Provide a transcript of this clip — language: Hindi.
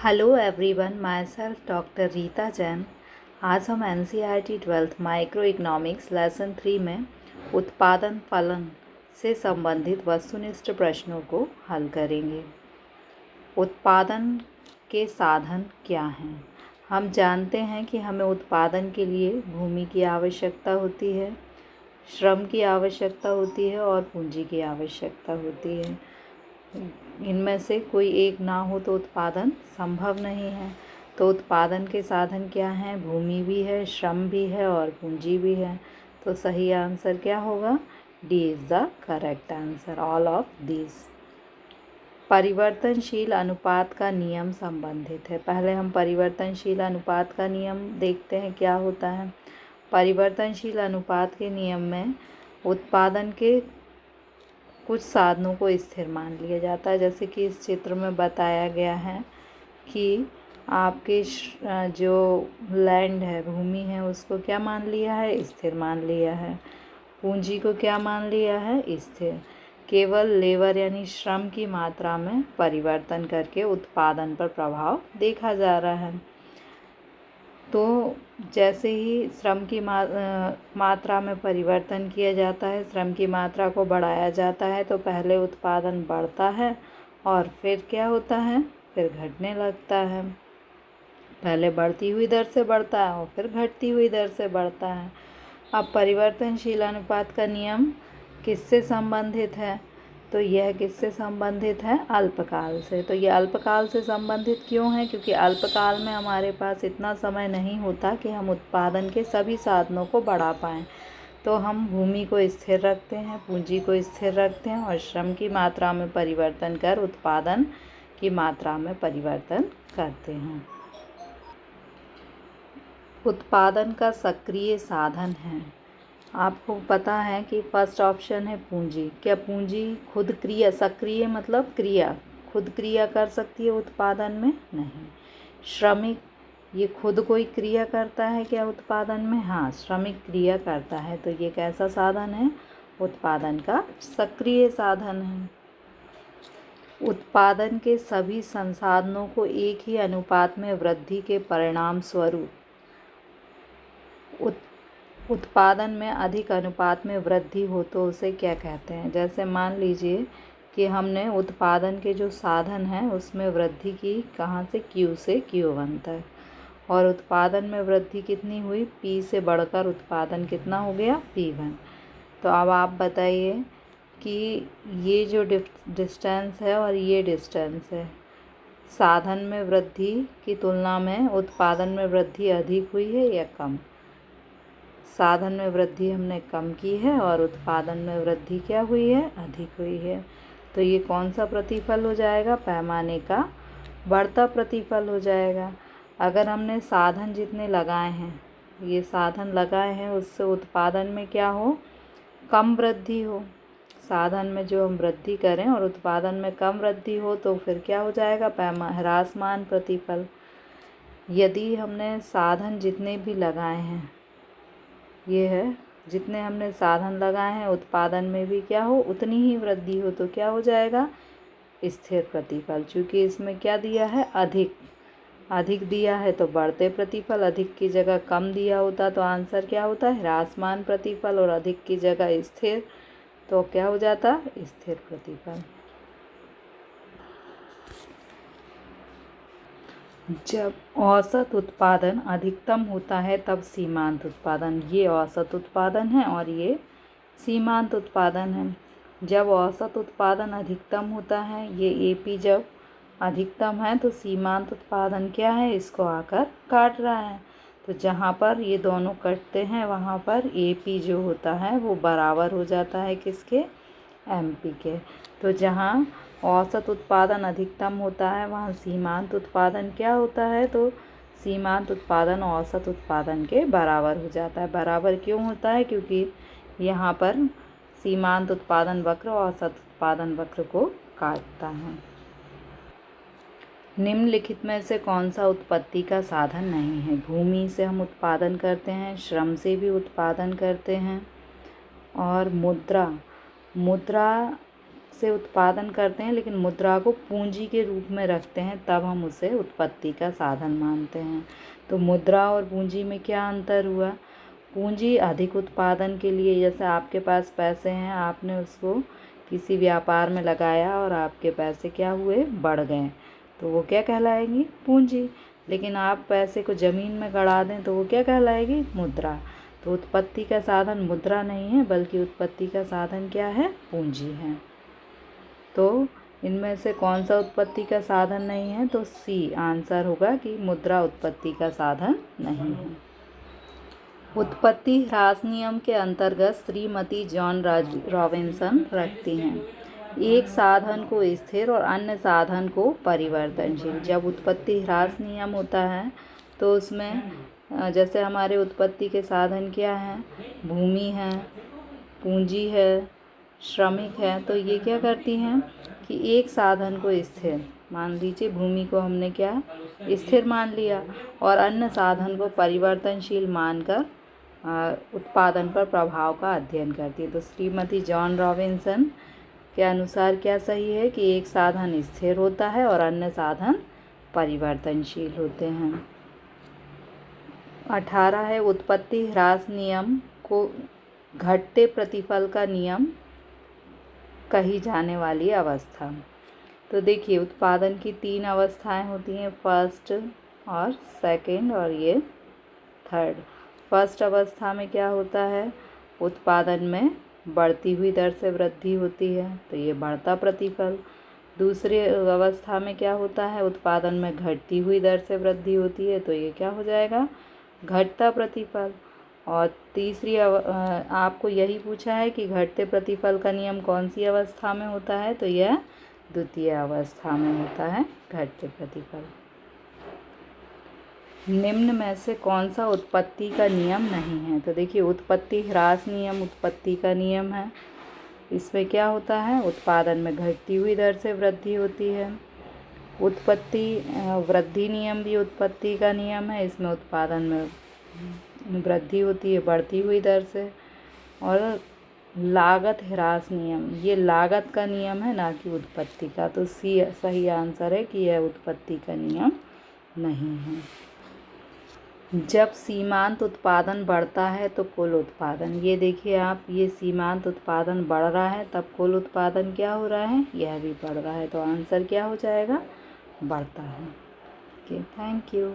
Hello everyone, my self doctor Rita Jain. आज हम NCERT 12th micro economics lesson 3 में उत्पादन फलन से संबंधित वस्तुनिष्ठ प्रश्नों को हल करेंगे। उत्पादन के साधन क्या हैं? हम जानते हैं कि हमें उत्पादन के लिए भूमि की आवश्यकता होती है, श्रम की आवश्यकता होती है और पूंजी की आवश्यकता होती है। इनमें से कोई एक ना हो तो उत्पादन संभव नहीं है। तो उत्पादन के साधन क्या हैं? भूमि भी है, श्रम भी है और पूंजी भी है। तो सही आंसर क्या होगा? D is the correct answer, all of these. परिवर्तनशील अनुपात का नियम संबंधित है। पहले हम परिवर्तनशील अनुपात का नियम देखते हैं क्या होता है। परिवर्तनशील अनुपात के नियम में उत्पादन के कुछ साधनों को स्थिर मान लिया जाता है, जैसे कि इस चित्र में बताया गया है कि आपके जो लैंड है, भूमि है, उसको क्या मान लिया है? स्थिर मान लिया है। पूंजी को क्या मान लिया है? स्थिर। केवल लेबर यानी श्रम की मात्रा में परिवर्तन करके उत्पादन पर प्रभाव देखा जा रहा है। तो जैसे ही श्रम की मात्रा में परिवर्तन किया जाता है, श्रम की मात्रा को बढ़ाया जाता है, तो पहले उत्पादन बढ़ता है और फिर क्या होता है? फिर घटने लगता है। पहले बढ़ती हुई दर से बढ़ता है और फिर घटती हुई दर से बढ़ता है। अब परिवर्तनशील अनुपात का नियम किससे संबंधित है? तो यह किससे संबंधित है? अल्पकाल से। तो ये अल्पकाल से संबंधित क्यों है? क्योंकि अल्पकाल में हमारे पास इतना समय नहीं होता कि हम उत्पादन के सभी साधनों को बढ़ा पाएँ। तो हम भूमि को स्थिर रखते हैं, पूंजी को स्थिर रखते हैं और श्रम की मात्रा में परिवर्तन कर उत्पादन की मात्रा में परिवर्तन करते हैं। उत्पादन का सक्रिय साधन है। आपको पता है कि फर्स्ट ऑप्शन है पूंजी। क्या पूंजी खुद सक्रिय मतलब क्रिया, खुद क्रिया कर सकती है उत्पादन में? नहीं। श्रमिक, ये खुद कोई क्रिया करता है क्या उत्पादन में? हाँ, श्रमिक क्रिया करता है। तो ये कैसा साधन है? उत्पादन का सक्रिय साधन है। उत्पादन के सभी संसाधनों को एक ही अनुपात में वृद्धि के परिणाम स्वरूप उत्पादन में अधिक अनुपात में वृद्धि हो तो उसे क्या कहते हैं? जैसे मान लीजिए कि हमने उत्पादन के जो साधन हैं उसमें वृद्धि की, कहाँ से? Q से Q1 तक। और उत्पादन में वृद्धि कितनी हुई? P से बढ़कर उत्पादन कितना हो गया? P1। तो अब आप बताइए कि ये जो डिस्टेंस है और ये डिस्टेंस है, साधन में वृद्धि की तुलना में उत्पादन में वृद्धि अधिक हुई है या कम? साधन में वृद्धि हमने कम की है और उत्पादन में वृद्धि क्या हुई है? अधिक हुई है। तो ये कौन सा प्रतिफल हो जाएगा? पैमाने का बढ़ता प्रतिफल हो जाएगा। अगर हमने साधन जितने लगाए हैं, ये साधन लगाए हैं, उससे उत्पादन में क्या हो? कम वृद्धि हो। साधन में जो हम वृद्धि करें और उत्पादन में कम वृद्धि हो तो फिर क्या हो जाएगा? ह्रासमान प्रतिफल। यदि हमने साधन जितने भी लगाए हैं, ये है, जितने हमने साधन लगाए हैं, उत्पादन में भी क्या हो? उतनी ही वृद्धि हो, तो क्या हो जाएगा? स्थिर प्रतिफल। चूँकि इसमें क्या दिया है? अधिक दिया है तो बढ़ते प्रतिफल, अधिक की जगह कम दिया होता तो आंसर क्या होता है? ह्रासमान प्रतिफल। और अधिक की जगह स्थिर, तो क्या हो जाता? स्थिर प्रतिफल। जब औसत उत्पादन अधिकतम होता है तब सीमांत उत्पादन, ये औसत उत्पादन है और ये सीमांत उत्पादन है। जब औसत उत्पादन अधिकतम होता है, ये AP जब अधिकतम है, तो सीमांत उत्पादन क्या है? इसको आकर काट रहा है। तो जहाँ पर ये दोनों कटते हैं वहाँ पर AP जो होता है वो बराबर हो जाता है किसके? MP के। तो जहाँ औसत उत्पादन अधिकतम होता है वहाँ सीमांत उत्पादन क्या होता है? तो सीमांत उत्पादन औसत उत्पादन के बराबर हो जाता है। बराबर क्यों होता है? क्योंकि यहाँ पर सीमांत उत्पादन वक्र औसत उत्पादन वक्र को काटता है। निम्नलिखित में से कौन सा उत्पत्ति का साधन नहीं है? भूमि से हम उत्पादन करते हैं, श्रम से भी उत्पादन करते हैं, और मुद्रा से उत्पादन करते हैं, लेकिन मुद्रा को पूंजी के रूप में रखते हैं, तब हम उसे उत्पत्ति का साधन मानते हैं। तो मुद्रा और पूंजी में क्या अंतर हुआ? पूंजी अधिक उत्पादन के लिए, जैसे आपके पास पैसे हैं, आपने उसको किसी व्यापार में लगाया और आपके पैसे क्या हुए? बढ़ गए, तो वो क्या कहलाएगी? पूंजी। लेकिन आप पैसे को ज़मीन में गड़ा दें तो वो क्या कहलाएगी? मुद्रा। तो उत्पत्ति का साधन मुद्रा नहीं है, बल्कि उत्पत्ति का साधन क्या है? पूंजी है। तो इनमें से कौन सा उत्पत्ति का साधन नहीं है? तो सी आंसर होगा कि मुद्रा उत्पत्ति का साधन नहीं है। उत्पत्ति ह्रास नियम के अंतर्गत श्रीमती जॉन रॉबिन्सन रखती हैं, एक साधन को स्थिर और अन्य साधन को परिवर्तनशील। जब उत्पत्ति ह्रास नियम होता है तो उसमें जैसे हमारे उत्पत्ति के साधन क्या हैं? भूमि है, पूंजी है, श्रमिक है। तो ये क्या करती हैं कि एक साधन को स्थिर मान लीजिए, भूमि को हमने क्या स्थिर मान लिया, और अन्य साधन को परिवर्तनशील मानकर उत्पादन पर प्रभाव का अध्ययन करती है। तो श्रीमती जॉन रॉबिन्सन के अनुसार क्या सही है कि एक साधन स्थिर होता है और अन्य साधन परिवर्तनशील होते हैं। 18 है, उत्पत्ति ह्रास नियम को घटते प्रतिफल का नियम कही जाने वाली अवस्था। तो देखिए, उत्पादन की 3 अवस्थाएं होती हैं, फर्स्ट और सेकंड और ये थर्ड। फर्स्ट अवस्था में क्या होता है? उत्पादन में बढ़ती हुई दर से वृद्धि होती है, तो ये बढ़ता प्रतिफल। दूसरी अवस्था में क्या होता है? उत्पादन में घटती हुई दर से वृद्धि होती है, तो ये क्या हो जाएगा? घटता प्रतिफल। और तीसरी आपको यही पूछा है कि घटते प्रतिफल का नियम कौन सी अवस्था में होता है? तो यह द्वितीय अवस्था में होता है घटते प्रतिफल। निम्न में से कौन सा उत्पत्ति का नियम नहीं है? तो देखिए, उत्पत्ति ह्रास नियम उत्पत्ति का नियम है। इसमें क्या होता है? उत्पादन में घटती हुई दर से वृद्धि होती है। उत्पत्ति वृद्धि नियम भी उत्पत्ति का नियम है, इसमें उत्पादन में वृद्धि होती है बढ़ती हुई दर से। और लागत ह्रास नियम, ये लागत का नियम है, ना कि उत्पत्ति का। तो सी सही आंसर है कि यह उत्पत्ति का नियम नहीं है। जब सीमांत उत्पादन बढ़ता है तो कुल उत्पादन, ये देखिए आप, ये सीमांत उत्पादन बढ़ रहा है, तब कुल उत्पादन क्या हो रहा है? यह भी बढ़ रहा है। तो आंसर क्या हो जाएगा? बढ़ता है। Okay, thank you.